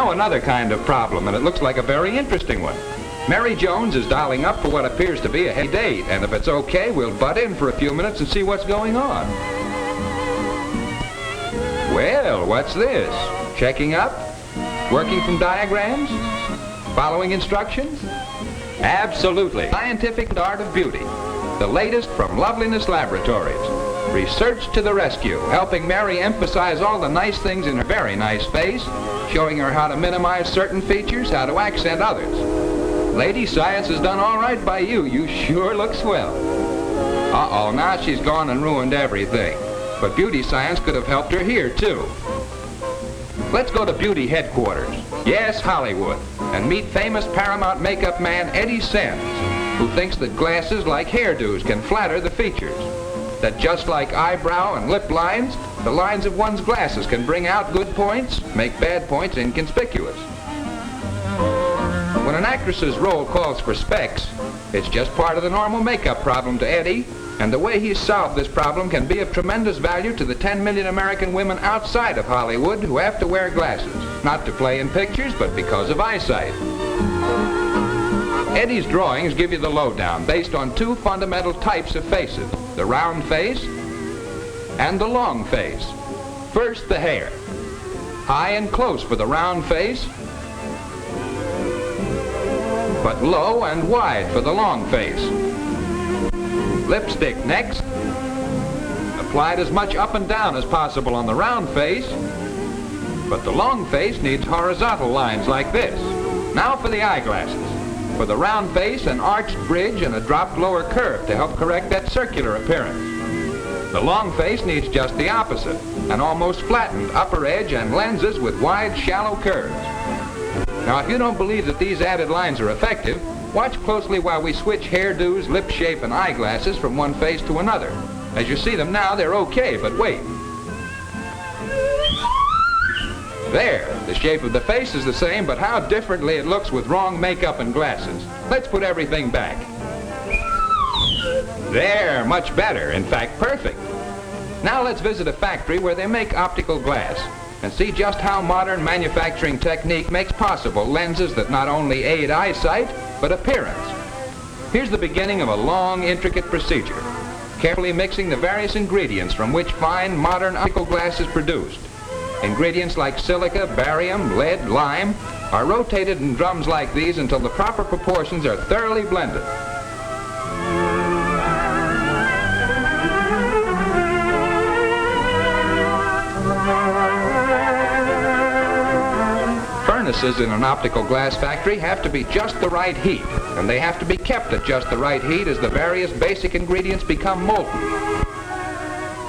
Now another kind of problem, and it looks like a very interesting one. Mary Jones is dialing up for what appears to be a heavy date, and if it's okay, we'll butt in for a few minutes and see what's going on. Well, what's this? Checking up? Working from diagrams? Following instructions? Absolutely. Scientific art of beauty. The latest from Loveliness Laboratories. Research to the rescue, helping Mary emphasize all the nice things in her very nice face, showing her how to minimize certain features, how to accent others. Lady, science has done all right by you. You sure look swell. Uh-oh, now she's gone and ruined everything. But beauty science could have helped her here, too. Let's go to beauty headquarters. Yes, Hollywood. And meet famous Paramount makeup man Eddie Sands, who thinks that glasses like hairdos can flatter the features. That just like eyebrow and lip lines, the lines of one's glasses can bring out good points, make bad points inconspicuous. When an actress's role calls for specs, it's just part of the normal makeup problem to Eddie, and the way he's solved this problem can be of tremendous value to the 10 million American women outside of Hollywood who have to wear glasses, not to play in pictures, but because of eyesight. Eddie's drawings give you the lowdown based on two fundamental types of faces, the round face and the long face. First, the hair. High and close for the round face, but low and wide for the long face. Lipstick next. Applied as much up and down as possible on the round face, but the long face needs horizontal lines like this. Now for the eyeglasses. For the round face, an arched bridge and a dropped lower curve to help correct that circular appearance. The long face needs just the opposite, an almost flattened upper edge and lenses with wide, shallow curves. Now, if you don't believe that these added lines are effective, watch closely while we switch hairdos, lip shape, and eyeglasses from one face to another. As you see them now, they're okay, but wait. There, the shape of the face is the same, but how differently it looks with wrong makeup and glasses. Let's put everything back. There, much better, in fact, perfect. Now let's visit a factory where they make optical glass and see just how modern manufacturing technique makes possible lenses that not only aid eyesight, but appearance. Here's the beginning of a long, intricate procedure, carefully mixing the various ingredients from which fine, modern optical glass is produced. Ingredients like silica, barium, lead, lime are rotated in drums like these until the proper proportions are thoroughly blended. Furnaces in an optical glass factory have to be just the right heat, and they have to be kept at just the right heat as the various basic ingredients become molten.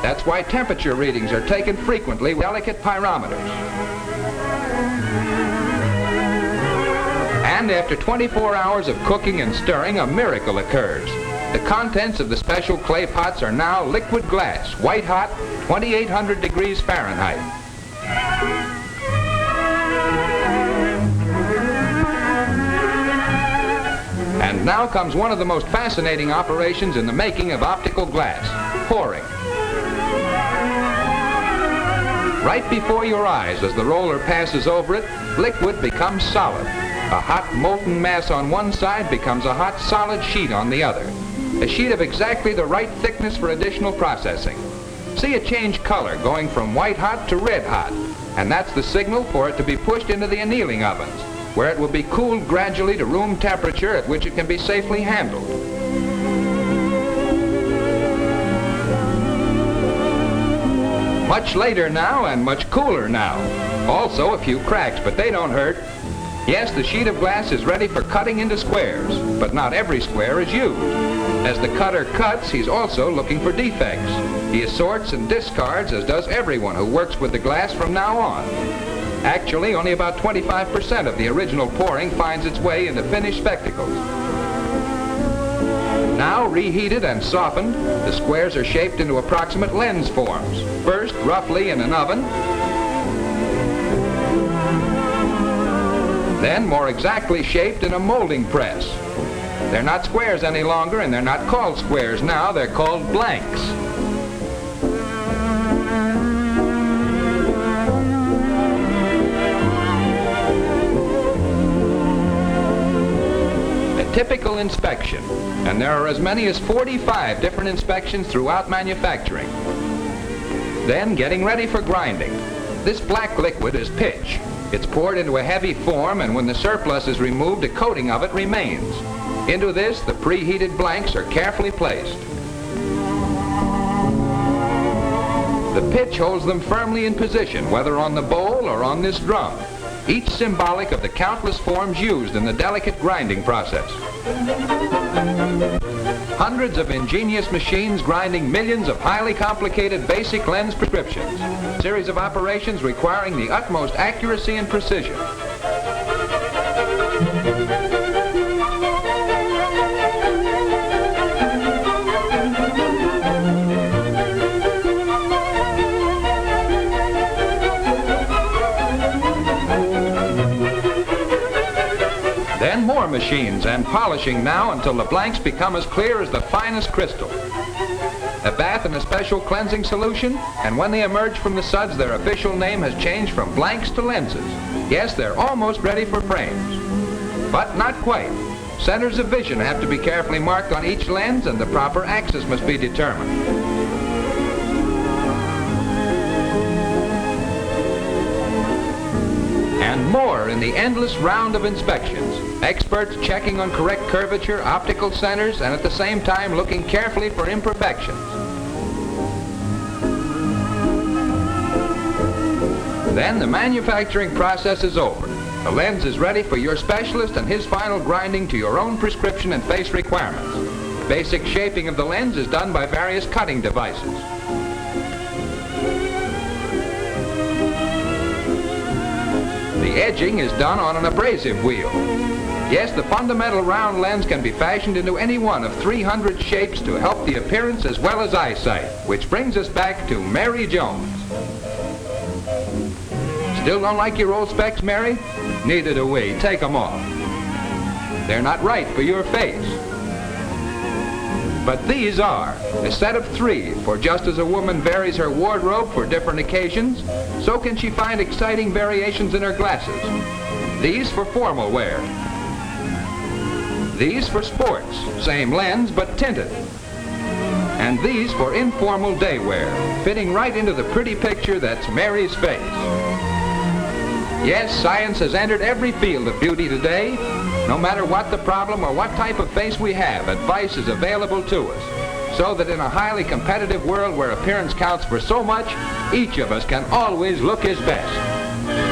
That's why temperature readings are taken frequently with delicate pyrometers. And after 24 hours of cooking and stirring, a miracle occurs. The contents of the special clay pots are now liquid glass, white hot, 2,800 degrees Fahrenheit. And now comes one of the most fascinating operations in the making of optical glass, pouring. Right before your eyes, as the roller passes over it, liquid becomes solid. A hot molten mass on one side becomes a hot solid sheet on the other. A sheet of exactly the right thickness for additional processing. See it change color, going from white hot to red hot, and that's the signal for it to be pushed into the annealing ovens, where it will be cooled gradually to room temperature at which it can be safely handled. Much later now and much cooler now. Also a few cracks, but they don't hurt. Yes, the sheet of glass is ready for cutting into squares, but not every square is used. As the cutter cuts, he's also looking for defects. He assorts and discards, as does everyone who works with the glass from now on. Actually, only about 25% of the original pouring finds its way into finished spectacles. Now, reheated and softened, the squares are shaped into approximate lens forms. First, roughly in an oven, then more exactly shaped in a molding press. They're not squares any longer, and they're not called squares now, they're called blanks. typical inspection, and there are as many as 45 different inspections throughout manufacturing. Then getting ready for grinding. This black liquid is pitch. It's poured into a heavy form, and when the surplus is removed, a coating of it remains. Into this, the preheated blanks are carefully placed. The pitch holds them firmly in position, whether on the bowl or on this drum, each symbolic of the countless forms used in the delicate grinding process. Hundreds of ingenious machines grinding millions of highly complicated basic lens prescriptions. A series of operations requiring the utmost accuracy and precision. Then more machines and polishing now until the blanks become as clear as the finest crystal. A bath in a special cleansing solution, and when they emerge from the suds, their official name has changed from blanks to lenses. Yes, they're almost ready for frames. But not quite. Centers of vision have to be carefully marked on each lens, and the proper axis must be determined. And more in the endless round of inspections. Experts checking on correct curvature, optical centers, and at the same time looking carefully for imperfections. Then the manufacturing process is over. The lens is ready for your specialist and his final grinding to your own prescription and face requirements. Basic shaping of the lens is done by various cutting devices. The edging is done on an abrasive wheel. Yes, the fundamental round lens can be fashioned into any one of 300 shapes to help the appearance as well as eyesight, which brings us back to Mary Jones. Still don't like your old specs, Mary? Neither do we. Take them off. They're not right for your face. But these are a set of 3, for just as a woman varies her wardrobe for different occasions, so can she find exciting variations in her glasses. These for formal wear. These for sports, same lens but tinted. And these for informal day wear, fitting right into the pretty picture that's Mary's face. Yes, science has entered every field of beauty today. No matter what the problem or what type of face we have, advice is available to us. So that in a highly competitive world where appearance counts for so much, each of us can always look his best.